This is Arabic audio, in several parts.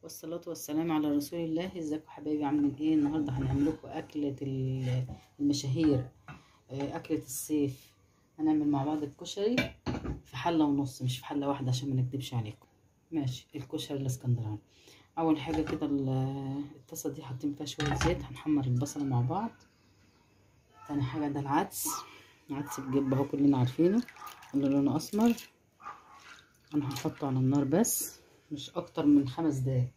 والصلاة والسلام على رسول الله. ازيكم حبايبي، عاملين ايه؟ النهارده هنعمل لكم اكلة المشاهير، اكلة الصيف. هنعمل مع بعض الكشري في حلة ونص، مش في حلة واحدة عشان ما نكدبش عليكم. ماشي، الكشري الاسكندراني. اول حاجة كده الطاسة دي حاطين فيها شوية زيت، هنحمر البصل مع بعض. تاني حاجة ده العدس بجيب اهو، كلنا عارفينه اللي لونه اسمر. انا هحطه على النار بس مش اكتر من 5 دقايق،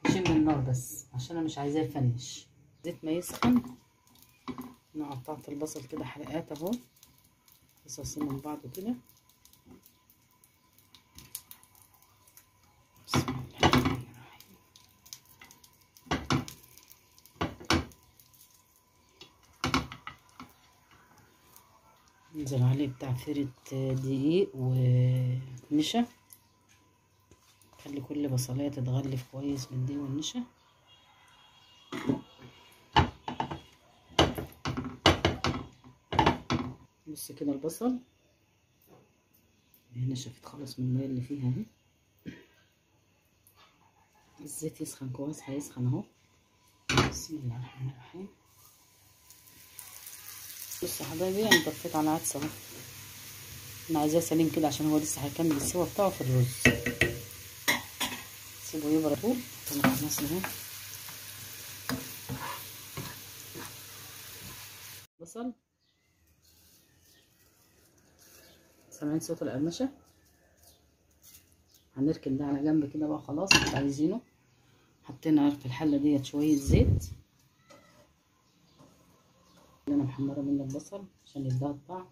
نشم النار بس عشان انا مش عايزاه يفنش. زيت ما يسخن انا قطعت البصل كده حلقات اهو، فصاصين من بعض كده. بسم الله الرحمن الرحيم. ننزل عليه بتعفيرة دقيق ونشا، خلي كل بصلايه تتغلف كويس بالدقيق والنشا. بص كده البصل نشفت خالص من الميه اللي فيها اهي. الزيت يسخن كويس، هيسخن اهو. بسم الله الرحمن الرحيم. بصوا يا حبايبي، انا طفيت على العدس اهو، انا عايزاه سليم كده عشان هو لسه هيكمل السوا بتاعه في الرز. سيبه يبرد طول. خلاص اهو بصل، سامعين صوت القرمشه؟ هنركن ده على جنب كده بقى، خلاص مش عايزينه. حطينا في الحله ديت شويه زيت اللي انا محمره منه البصل عشان يديها الطعم.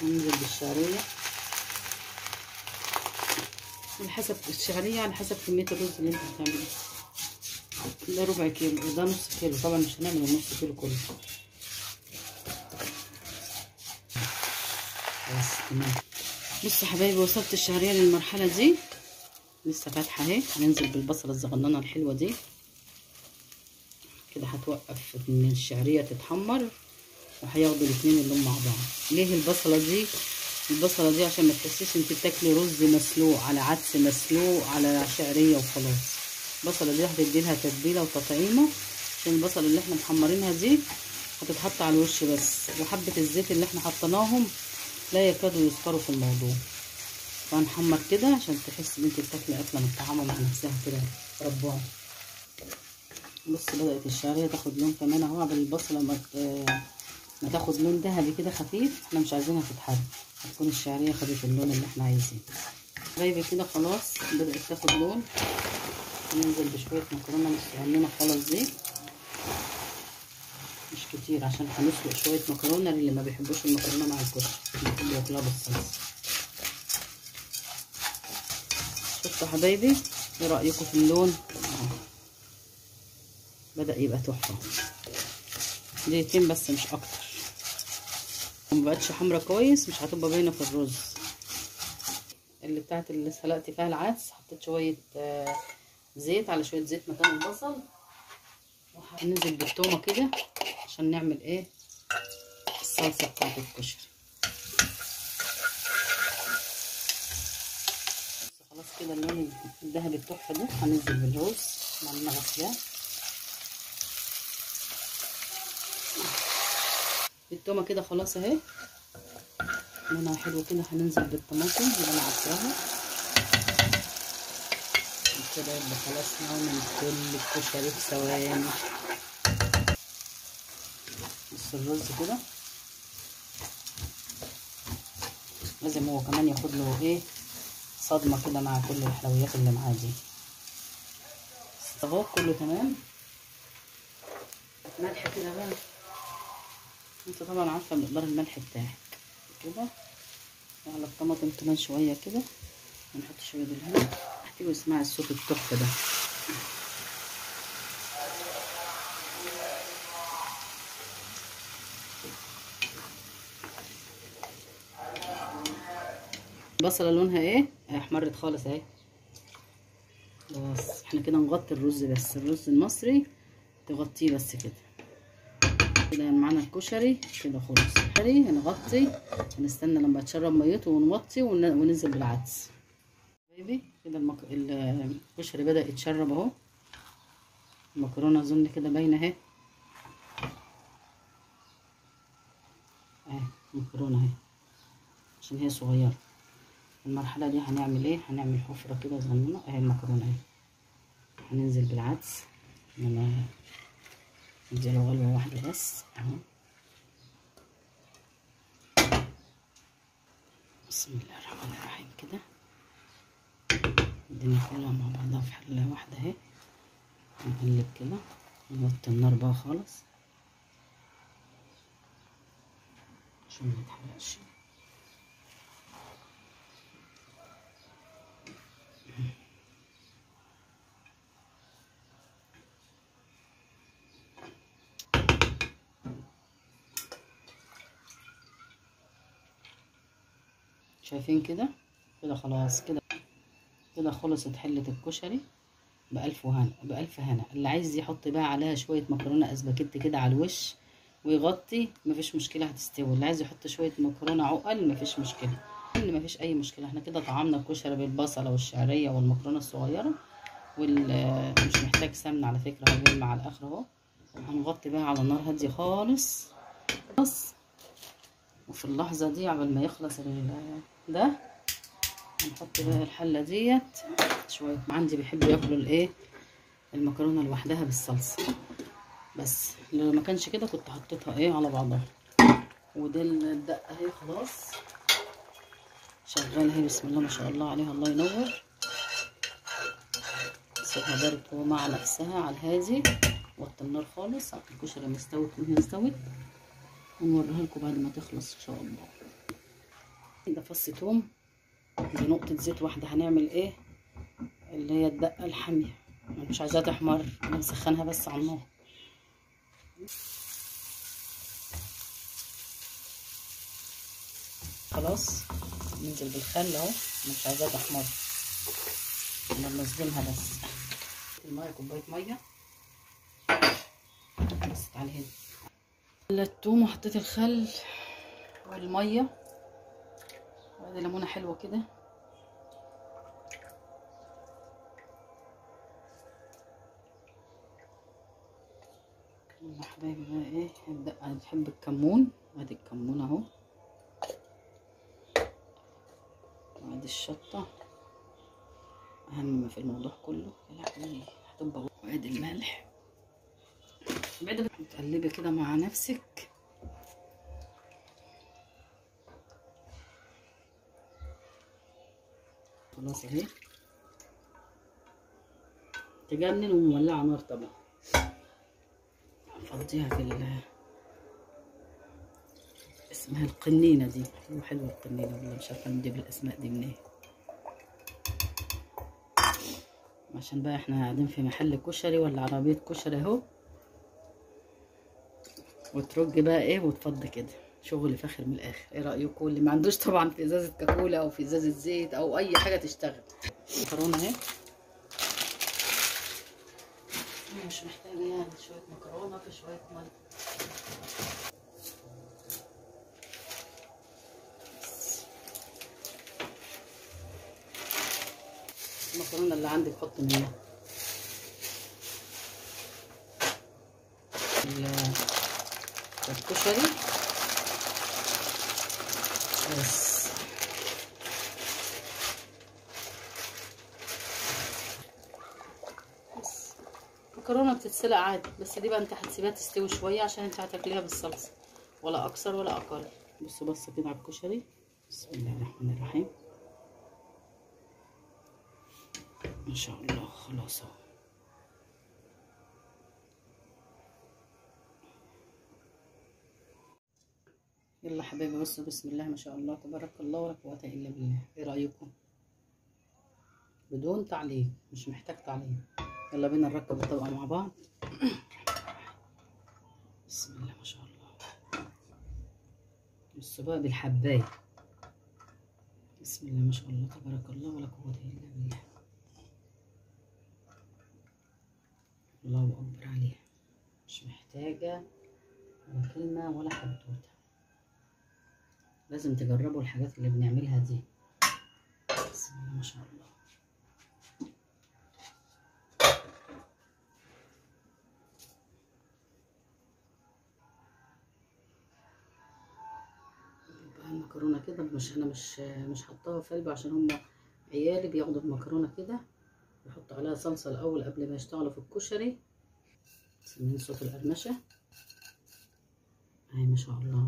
ننزل بالشعريه على حسب الشعريه، على حسب كميه الرز اللي انت هتعمله. ده ربع كيلو، ده نص كيلو، طبعا مش هنعمل النص كيلو كله. بس تمام. بصوا يا حبايبي، وصلت الشعريه للمرحله دي، لسه فاتحه اهي. هننزل بالبصله الصغننه الحلوه دي كده، هتوقف ان الشعريه تتحمر وهياخدوا الاتنين اللون مع بعض. ليه البصله دي؟ البصله دي عشان ما تحسيش انت بتاكلي رز مسلوق على عدس مسلوق على شعريه وخلاص. البصله دي هتدي لها تتبيله وتطعيمه، عشان البصله اللي احنا محمرينها دي هتتحط على الوش بس، وحبه الزيت اللي احنا حطيناهم لا يكادوا يذكروا في الموضوع. فهنحمر كده عشان تحس ان انت بتاكلي اكله متطعمه مع نفسها كده ربان. بص بدات الشعريه تاخد لون كمان اهو، قبل البصله ما تاخد لون ذهبي كده خفيف. احنا مش عايزينها تتحرق، هتكون الشعريه خدت اللون اللي احنا عايزينه. غايبه كده خلاص، بدات تاخد لون. ننزل بشويه مكرونه مستعملينها خالص دي، مش كتير عشان هنسلق شويه مكرونه للي ما بيحبوش المكرونه مع الكشري، بيحبوا ياكلوها بالصلصه. شفتوا يا حبايبي؟ ايه رايكم في اللون؟ بدا يبقى تحفه. دقيقتين بس مش اكتر، ومبقتش حمرا كويس مش هتبقى باينه في الرز. اللي بتاعت اللي سلقت فيها العدس حطيت شويه زيت على شويه زيت مكان البصل، وهننزل بالتومه كده عشان نعمل ايه؟ الصلصه بتاعت الكشري. خلاص كده اللون الذهبي التحفه ده. هننزل بالرز اللي غسلاه. التومه كده خلاص اهي، لونها حلو كده. هننزل بالطماطم اللي انا عصراها كده، يبقى خلاص نعمل كل الكشري في ثواني. بص الرز كده لازم هو كمان ياخد له ايه، صدمه كده مع كل الحلويات اللي معاه دي. بس اهو كله تمام. ملح كده بقى، انت طبعا عارفه مقدار الملح بتاعك كده. على الطماطم كمان شويه كده، ونحط شويه دول. هتيجوا اسمعي الصوت التحفه ده. البصله لونها ايه؟ احمرت خالص اهي. بس احنا كده نغطي الرز بس، الرز المصري تغطيه بس كده. كده معانا الكشري كده خلص. الكشري هنغطي، هنستنى لما تشرب ميته ونوطي وننزل بالعدس. حبايبي كده الكشري بدأ يتشرب اهو. المكرونه اظن كده باينه اهي. المكرونه اهي عشان هي صغيره. المرحله دي هنعمل ايه؟ هنعمل حفره كده صغننه اهي. المكرونه اهي هننزل بالعدس. انا نديله غلوه واحده بس اهو. بسم الله الرحمن الرحيم كده. الدنيا كلها مع بعضها في حله واحده اهي. نقلب كده نوطي النار بقى خالص عشان ما يتحرقش. شايفين كده؟ كده خلاص كده. كده خلصت حلة الكشري بألف وهنا بألف هنا. اللي عايز يحط بقى عليها شوية مكرونة اسباجيتي كده على الوش ويغطي مفيش مشكلة هتستوي. اللي عايز يحط شوية مكرونة عقل مفيش مشكلة. مفيش أي مشكلة. احنا كده طعمنا الكشري بالبصلة والشعرية والمكرونة الصغيرة مش محتاج سمنة على فكرة. هو بيلمع على الآخر اهو. هنغطي بقى على نار هادية خالص. وفي اللحظة دي عبال ما يخلص ده هنحط بقى الحلة ديت شوية. عندي بيحبوا ياكلوا الايه المكرونة لوحدها بالصلصة بس. لو ما كانش كده كنت حطيتها ايه على بعضها. ودي الدقة اهي خلاص شغالة اهي. بسم الله ما شاء الله عليها. الله ينور. سيبها برضه مع نفسها على الهادي. وطي النار خالص. الكشري مستوت وهي استوت. ونوريها لكم بعد ما تخلص ان شاء الله. ده فص توم بنقطة زيت واحدة. هنعمل ايه اللي هي الدقة الحامية. انا مش عايزاها تحمر. انا بسخنها بس على النار. خلاص ننزل بالخل اهو. انا مش عايزاها تحمر. انا بنزلها بس. المية كوباية مية بس. تعالي هنا. الثوم وحطيت الخل والمية وادي ليمونة حلوة كده. يا حبايبي بقى ايه الدقة بتحب الكمون. ادي الكمون اهو. وادي الشطة اهم ما في الموضوع كله. يعني هتبقى. وادي الملح. بعد بتقلبي كده مع نفسك. خلاص اهي تجنن ومولعه نار طبعا. هنفضيها في اسمها القنينه دي. حلوه القنينه والله. مش عارفه نجيب الاسماء دي منين. عشان بقى احنا قاعدين في محل كشري ولا عربيه كشري اهو. وترج بقى ايه وتفضي كده. شغل فاخر من الاخر. ايه رايكم؟ اللي ما عندوش طبعا في ازازه كاكولا او في ازازه زيت او اي حاجه تشتغل. مكرونه اهي. مش محتاجه يعني شويه مكرونه في شويه ميه. المكرونه اللي عندك حط منها. الكشري بس. المكرونه بتتسلق عادي بس دي بقى انت هتسيبها تستوي شويه عشان انت هتاكليها بالصلصه. ولا اكثر ولا اقل. بصوا بس كده على الكشري. بسم الله الرحمن الرحيم. ما شاء الله خلاص اهو. يلا حبايبي بصوا. بسم الله ما شاء الله تبارك الله ولا قوه الا بالله. ايه رايكم؟ بدون تعليق. مش محتاج تعليق. يلا بينا نركب الطبقه مع بعض. بسم الله ما شاء الله. بصوا بقى بالحبايه. بسم الله ما شاء الله تبارك الله ولا قوه الا بالله. الله اكبر عليها. مش محتاجه ولا كلمة ولا حدوتة. لازم تجربوا الحاجات اللي بنعملها دي. بسم الله ما شاء الله. بقى المكرونة كده مش حطاها في قلب عشان هما عيالي بياخدوا المكرونة كده، بحط عليها صلصة الأول قبل ما يشتغلوا في الكشري. سمعين صوت القرمشة اهي ما شاء الله.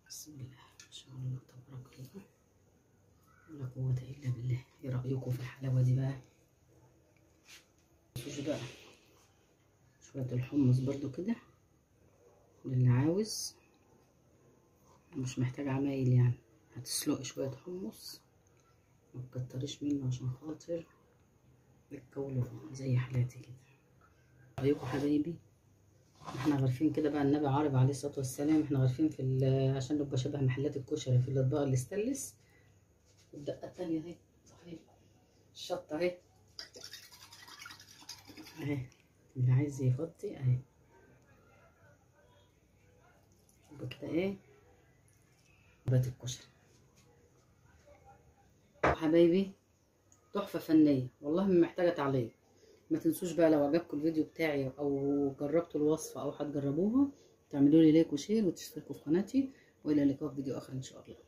بسم الله ما شاء الله تبارك الله ولا قوة إلا بالله. ايه رأيكم في الحلاوة دي بقى؟ شوفوا بقى شوية الحمص برضو كده للي عاوز، مش محتاج عمايل يعني. هتسلقي شوية حمص ما تكتريش منه عشان خاطر الكولو زي حالاتي كده. رأيكم حبايبي؟ احنا غارفين كده بقى، النبي عارف عليه الصلاة والسلام، احنا غارفين عشان نبقى شبه محلات الكشري في الاطباق الاستانلس. والدقة التانية اهي صحيح، الشطة اهي اهي، اللي عايز يفضي اهي. يبقى كده ايه بات الكشري حبايبي، تحفة فنية والله ما محتاجة تعليق. ما تنسوش بقى لو عجبكم الفيديو بتاعي او جربتوا الوصفة او هتجربوها تعملوا لي لايك وشير وتشتركوا في قناتي، والى اللقاء في فيديو اخر ان شاء الله.